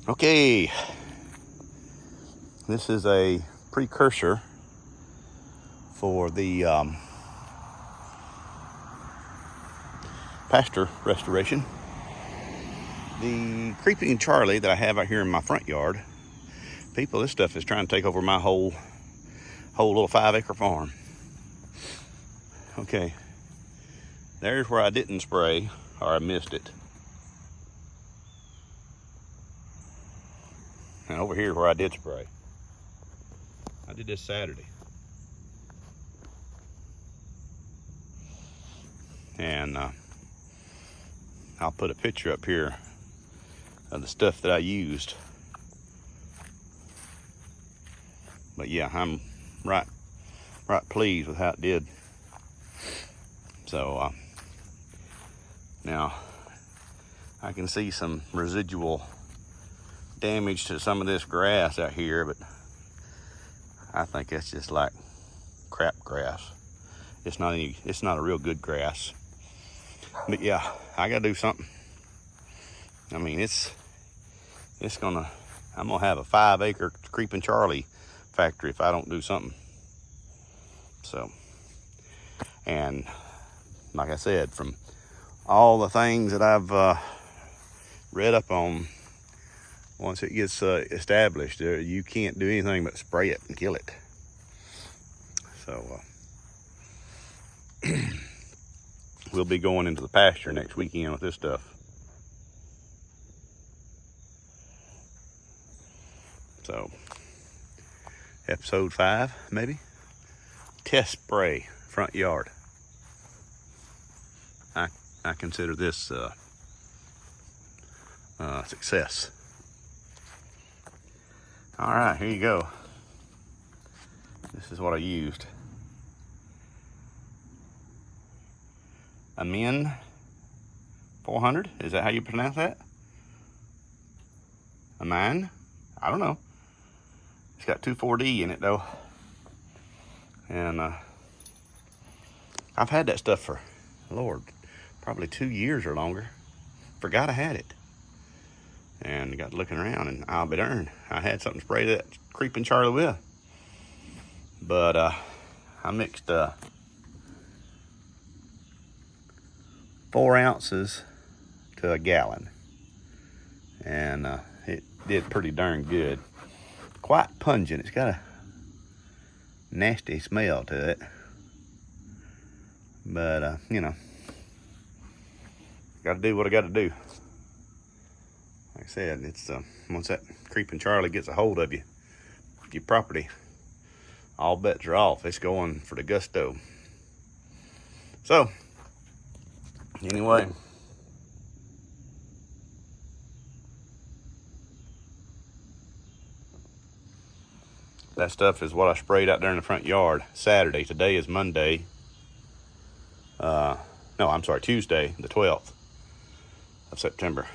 Okay, this is a precursor for the pasture restoration. The creeping Charlie that I have out here in my front yard, people, this stuff is trying to take over my whole little 5-acre farm. Okay, there's where I didn't spray, or I missed it. And over here where I did spray. I did this Saturday. And I'll put a picture up here of the stuff that I used. But yeah, I'm right pleased with how it did. So now I can see some residual damage to some of this grass out here, but I think that's just like crap grass. It's not a real good grass. But yeah, I gotta do something. I mean, I'm gonna have a 5-acre creeping Charlie factory if I don't do something. So, and like I said, from all the things that I've read up on, once it gets established, you can't do anything but spray it and kill it. So we'll be going into the pasture next weekend with this stuff. So episode 5, maybe. Test spray, front yard. I consider this success. All right, here you go. This is what I used. AMINE 400, is that how you pronounce that? AMINE? I don't know. It's got 2,4-D in it though. And I've had that stuff for, Lord, probably 2 years or longer. Forgot I had it. And got looking around, and I'll be darned, I had something to spray that creeping Charlie with. But I mixed 4 ounces to a gallon, and it did pretty darn good. Quite pungent. It's got a nasty smell to it, but you know, got to do what I got to do. Like I said, it's once that creeping Charlie gets a hold of you, your property, all bets are off. It's going for the gusto. So anyway, that stuff is what I sprayed out there in the front yard Saturday. Today is Monday. No, I'm sorry, Tuesday, the 12th of September.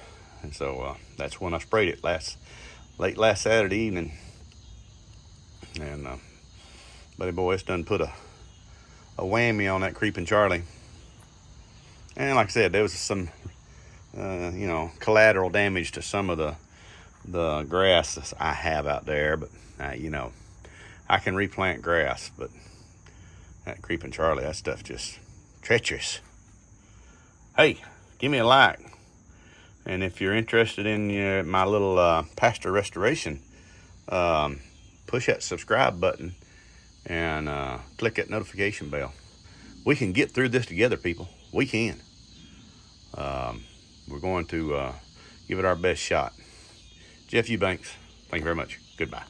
And so that's when I sprayed it late last Saturday evening. And buddy boy, it's done put a whammy on that creeping Charlie. And like I said, there was some collateral damage to some of the grass I have out there, but I can replant grass, but that creeping Charlie, that stuff just treacherous. Hey, give me a like. And if you're interested in my little pasture restoration, push that subscribe button and click that notification bell. We can get through this together, people. We can. We're going to give it our best shot. Jeff Eubanks, thank you very much. Goodbye.